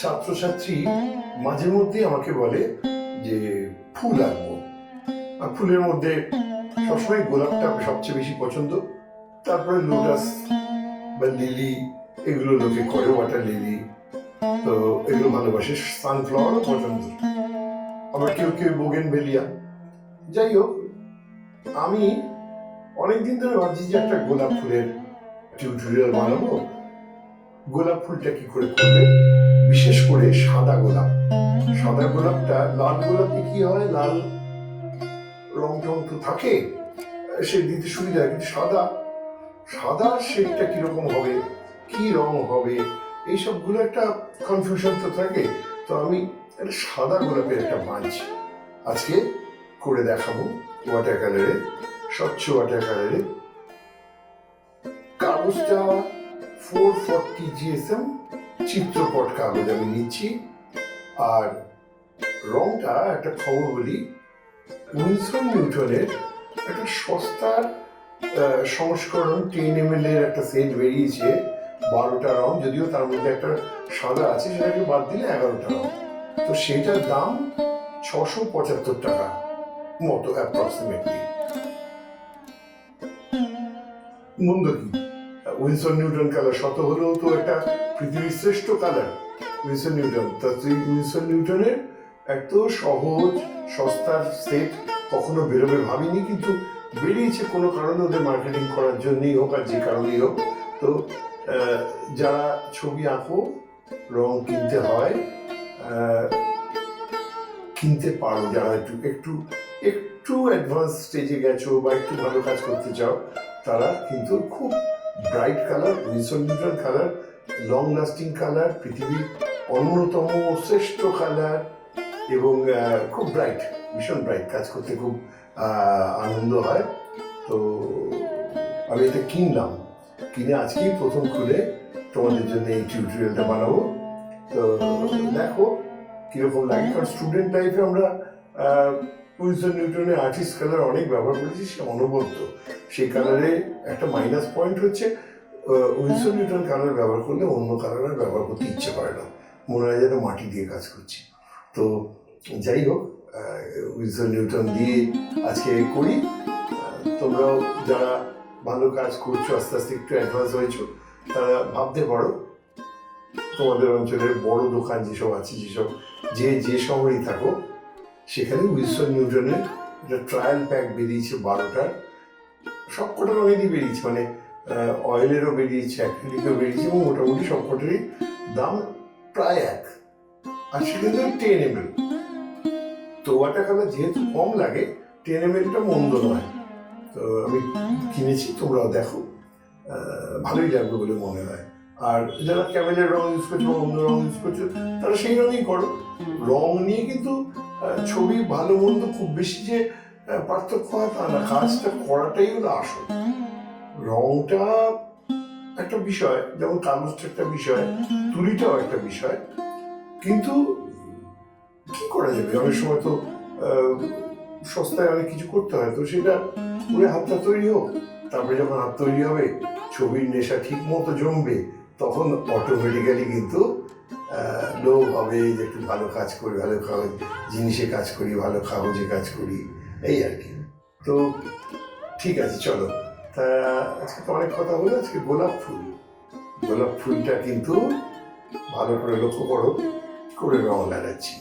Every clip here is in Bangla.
ছাত্রছাত্রী মাঝে মধ্যে আমাকে বলে যে ফুল আঁকবো, আর ফুলের মধ্যে সবসময় গোলাপটা সবচেয়ে বেশি পছন্দ, তারপরে লোটাস বা লিলি, এগুলো লোকে করে, ওয়াটার লিলি, তো এগুলো ভালোবাসে। সানফ্লাওয়ারও পছন্দ, আবার কেউ কেউ বোগেনভেলিয়া। যাই হোক, আমি অনেকদিন ধরে ভাবছি যে একটা গোলাপ ফুলের টিউটোরিয়াল বানাবো। গোলাপ ফুলটা কি করে করবে, বিশেষ করে সাদা গোলাপ। সাদা গোলাপটা, লাল গোলাপে কি হয়, লাল রং টং তো থাকে, সে দিতে সুবিধা হয়, কিন্তু সাদা সাদা শেডটা কিরকম হবে, কি রং হবে, এইসবগুলো একটা কনফিউশন তো থাকে। তো আমি একটা সাদা গোলাপের একটা বাঞ্চ আজকে করে দেখাবো, ওয়াটার কালারে, স্বচ্ছ ওয়াটার কালারে। কাগজটা 440 GSM চিত্রপট কাগজ আমি নিচ্ছি। আর রংটা একটা খবর বলি, উইনসন নিউটনের একটা সস্তার সংস্করণ 10 ml এর একটা সেট বেরিয়েছে, 12টা রং, যদিও তার মধ্যে একটা সাদা আছে, সেটাকে বাদ দিলে 11টা রং। তো সেটার দাম 675 টাকা মতো অ্যাপ্রক্সিমেটলি। মন্দ কি, উইনসন নিউটন কালার শত হলেও তো একটা পৃথিবীর শ্রেষ্ঠ কালার উইনসন নিউটন। তা উইনসন নিউটনের এত সহজ সস্তার সেট কখনো বেরোবে ভাবিনি, কিন্তু বেরিয়েছে কোনো কারণে, ওদের মার্কেটিং করার জন্যই হোক আর যে কারণেই হোক। তো যারা ছবি আঁকো, রং কিনতে হয়, কিনতে পারো, যারা একটু একটু একটু অ্যাডভান্স স্টেজে গেছো বা একটু ভালো কাজ করতে চাও, তারা কিন্তু খুব bright colour, Winston Newton colour, long lasting colour, পৃথিবীর অন্যতম শ্রেষ্ঠ কালার, এবং খুব ব্রাইট, ভীষণ ব্রাইট, কাজ করতে খুব আনন্দ হয়। তো আমি এটা কিনলাম, কিনে আজকেই প্রথম খুলে তোমাদের জন্য এই টিউটোরিয়ালটা বানাবো। তো দেখো কিরকম লাগে, কারণ স্টুডেন্ট লাইফে আমরা উইনসন নিউটনের আর্টিস্ট কালার অনেক ব্যবহার করেছি, সে অনবদ্য। সেই কালারে একটা মাইনাস পয়েন্ট হচ্ছে, উইনসন নিউটন কালার ব্যবহার করলে অন্য কালার ব্যবহার করতে ইচ্ছে করে না, মনে হয় যেন মাটি দিয়ে কাজ করছি। তো যাই হোক, উইনসন নিউটন দিয়ে আজকে করি। তোমরাও যারা ভালো কাজ করছো, আস্তে আস্তে একটু অ্যাডভান্স হয়েছো, তারা ভাবতে পারো তোমাদের অঞ্চলের বড় দোকান যেসব আছে, যেসব যে শহরেই থাকো, সেখানে উইনসন নিউটনের একটা ট্রায়াল প্যাক বেরিয়েছে 12টার, সব কটা রঙেরই বেরিয়েছে, মানে অয়েলেরও বেরিয়েছে, অ্যাক্রিলিকও বেরিয়েছে, এবং মোটামুটি সব কটারই দাম প্রায় এক। আর সেটা 10 ml। তো ওয়াটার কালার যেহেতু কম লাগে, 10 ml-টা মন্দ নয়। তো আমি কিনেছি, তোমরাও দেখো, ভালোই লাগবে বলে মনে হয়। আর যারা ক্যামেলের রং ইউজ করছো বা অন্য রং ইউজ করছো, তারা সেই রঙই করো। রং নিয়ে কিন্তু ছবি ভালো মন্দ খুব বেশি যে পার্থক্য হয় তা না, কাজটা করাটাই হলো আসল। রংটা একটা বিষয়, যেমন কাগজটা একটা বিষয়, তুলিটাও একটা বিষয়, কিন্তু কি করা যাবে, অনেক সময় তো সস্তায় অনেক কিছু করতে হয়, তো সেটা পুরো হাতটা তৈরি হোক। তারপরে যখন হাত তৈরি হবে, ছবির নেশা ঠিক মতো জমবে, তখন অটোমেটিক্যালি কিন্তু লোভ হবে যে একটু ভালো কাজ করি, ভালো জিনিসে কাজ করি, ভালো কাগজে কাজ করি, এই আর কি। তো ঠিক আছে, চলো। তা আজকে তো অনেক কথা হলো, আজকে গোলাপ ফুলটা কিন্তু ভালো করে লক্ষ্য করো, করে রং লাগাচ্ছি।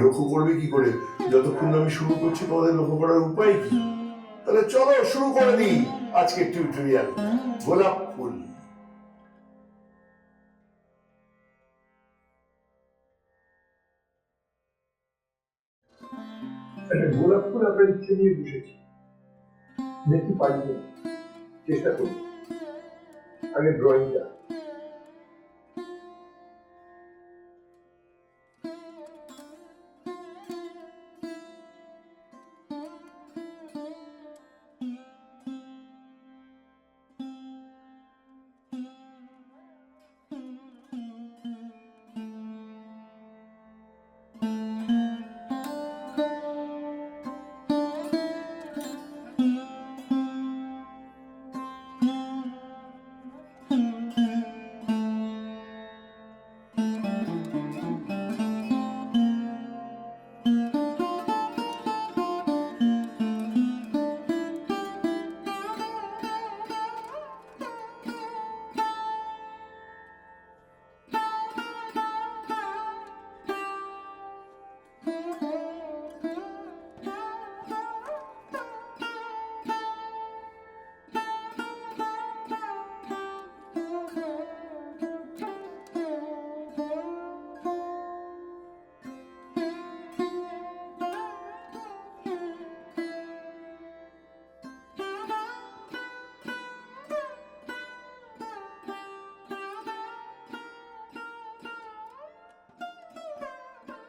লক্ষ্য করবে কি করে, যতক্ষণ আমি শুরু করছি তোমাদের লক্ষ্য করার উপায় কি? তাহলে চলো শুরু করে দিই আজকের টিউটোরিয়াল। গোলাপ ফুল। একটা গোলাপ ফুল আপনার ইচ্ছে নিয়ে বসেছি, দেখি পারি, চেষ্টা করি। আগে ড্রয়িংটা,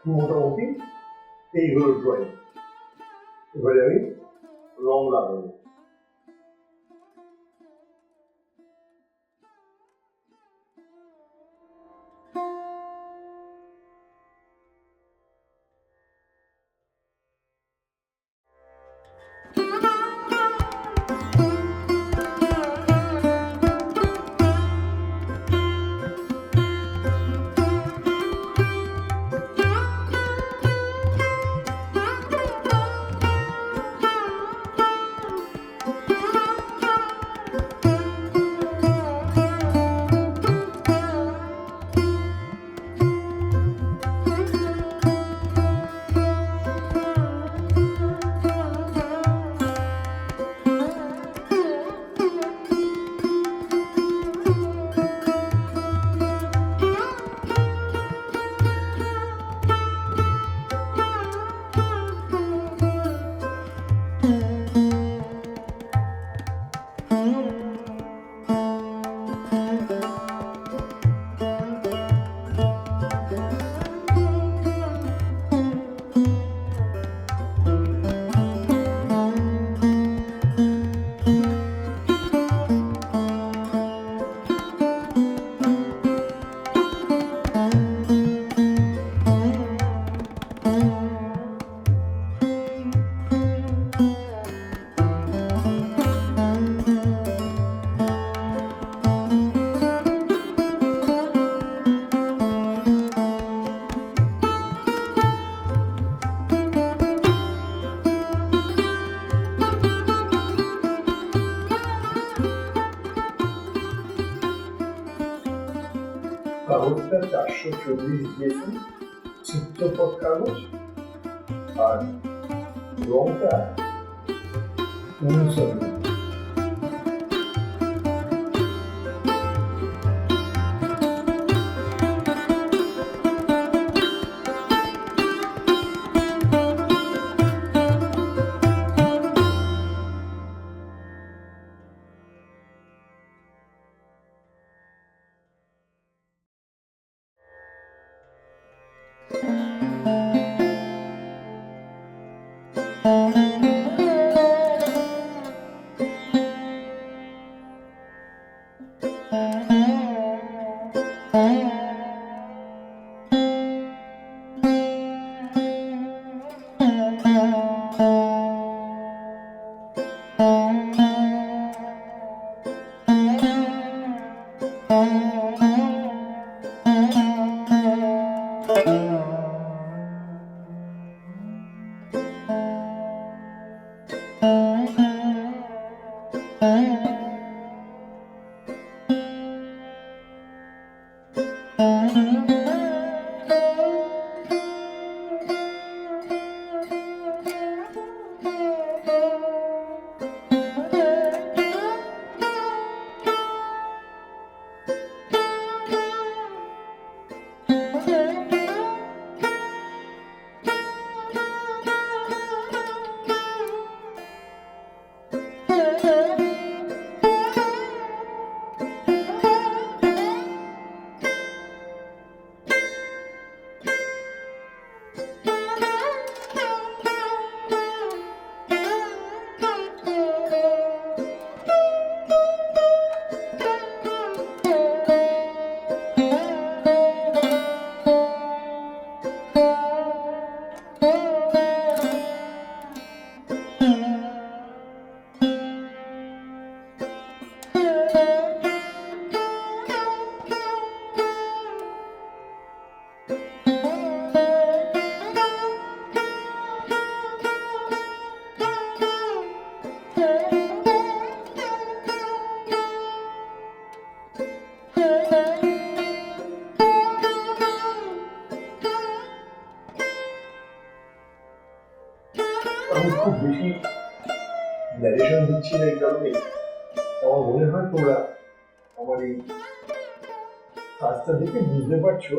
মোটামুটি এই হলো ড্রয়িং। এবারে আমি রং লাগাবো। কাগজটা 440 দিয়েছেন, চিত্রপট কাগজ, আর রংটা 19। আমি খুব বেশি ন্যারেশন দিচ্ছি না, এই কারণে আমার মনে হয় তোমরা আমার এই কাজটা দেখে বুঝতে পারছো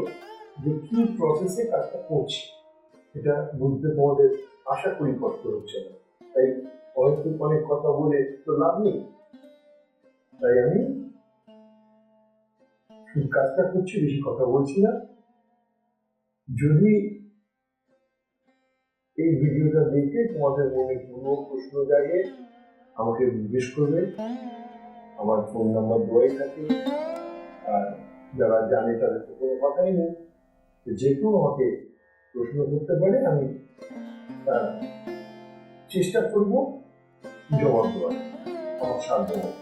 যে কি প্রসেসে কাজটা করছি। এটা বুঝতে তোমাদের আশা করি কষ্ট হচ্ছে না। তাই অনেক কথা বলে তো লাভ নেই, তাই আমি কাজটা করছি, বেশি কথা বলছি না। যদি এই ভিডিওটা দেখে তোমাদের মনে কোনো প্রশ্ন জাগে আমাকে জিজ্ঞেস করবে। আমার ফোন নাম্বার দেওয়াই থাকে, আর যারা জানে তাদের তো কোনো কথাই নেই, যে কেউ আমাকে প্রশ্ন করতে পারে, আমি তার চেষ্টা করব জবাব দেওয়ার আমার সাধ্য মতো।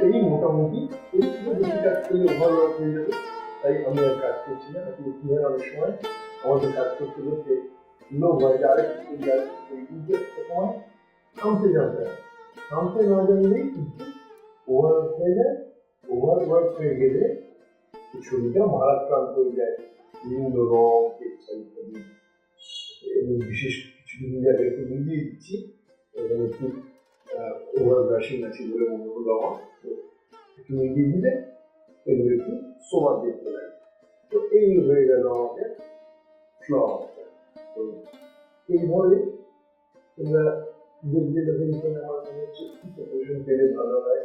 এই মোটামুটি এর থেকে বেশি কাজ করলে ওভারলোড হয়ে যাবে, তাই আমি আর কাজ করছি না। আপনি কি হয়, অনেক সময় আমাদের কাজ করতে করতে লোক হয় যে আরেকটু সময় থামতে যাবে, থামতে না জানলেই কিন্তু ওভারওয়ার্ক হয়ে যায়। ওভারওয়ার্ক হয়ে গেলে ছবিটা ভারাক্রান্ত হয়ে যায়, বিভিন্ন রং টেক্সচার ইত্যাদি। এবং বিশেষ কিছু কিছু জায়গায় একটু মিলিয়ে দিচ্ছি এবং একটু ওভার ব্রাশিং আছে বলে মনে হলো আমার, তো একটু মিলিয়ে দিলে এগুলো একটু সোবার দেখতে লাগে। তো এই হয়ে গেল আমাদের ফ্লাওয়ারটা। তো এইভাবে তোমরা দেখবে যখন আমার মনে হচ্ছে প্রিপারেশন পেলে ভালো হয়,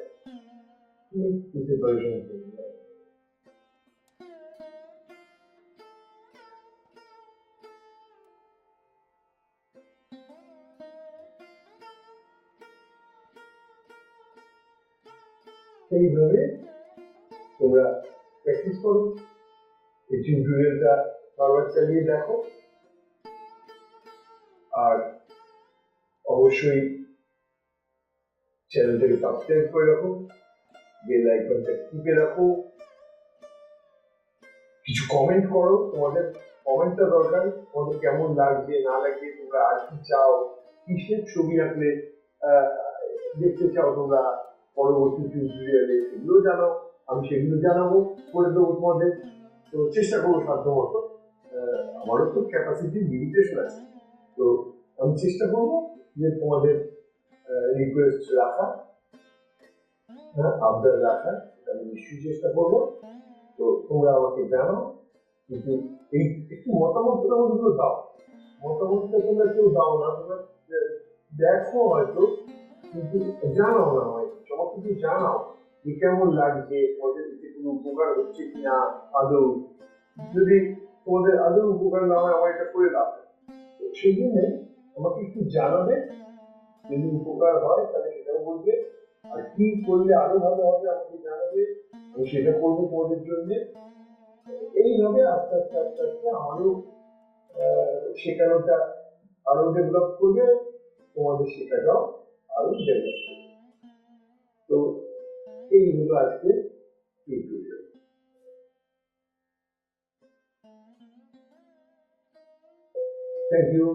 প্রিপারেশন পেলে এইভাবে তোমরা প্র্যাকটিস করো। এই টিউটোরিয়ালটা বারবার চালিয়ে দেখো। আর অবশ্যই চ্যানেলটাকে সাবস্ক্রাইব করে রাখো, বেল আইকনটা টিপে রাখো, কিছু কমেন্ট করো, তোমাদের কমেন্টটা দরকার, তোমাদের কেমন লাগছে না লাগছে, তোমরা আর কি চাও, কিসের ছবি আঁকলে আহ, দেখতে চাও তোমরা পরবর্তী টিউটোরিয়ালে, সেগুলো জানাও, আমি সেগুলো জানাবো, করে দেবো তোমাদের। তো চেষ্টা করবো সাধ্য মতো, আমারও তো ক্যাপাসিটি লিমিটেশন আছে, তো আমি চেষ্টা করবো যে তোমাদের রিকোয়েস্ট রাখা, আবদার রাখা, এটা আমি নিশ্চয়ই চেষ্টা করবো। তো তোমরা আমাকে জানাও, কিন্তু এই একটু মতামত গুলো দাও, মতামতটা তোমরা কেউ দাও না, তোমরা দেখো হয়তো, কিন্তু জানাও না, হয় সব কিছু জানাও যে কেমন লাগছে, তোমাদের দিতে কোনো উপকার হচ্ছে কিনা আদৌ, যদি তোমাদের আদৌ উপকার না হয় আমার এটা করে লাভ নেই। তো সেই জন্য আমাকে একটু জানাবে, যদি উপকার হয় তাহলে সেটাও বলবে, আর কি করলে আরো ভালো হবে আমাকে জানাবে, আমি সেটা করবো তোমাদের জন্য। এইভাবে আস্তে আস্তে আস্তে আস্তে আমারও শেখানোটা আরো ডেভেলপ করবে, তোমাদের শেখাটাও আরো ডেভেলপ করবে। তো এই হলো আজকে টিউটোরিয়াল। Thank you.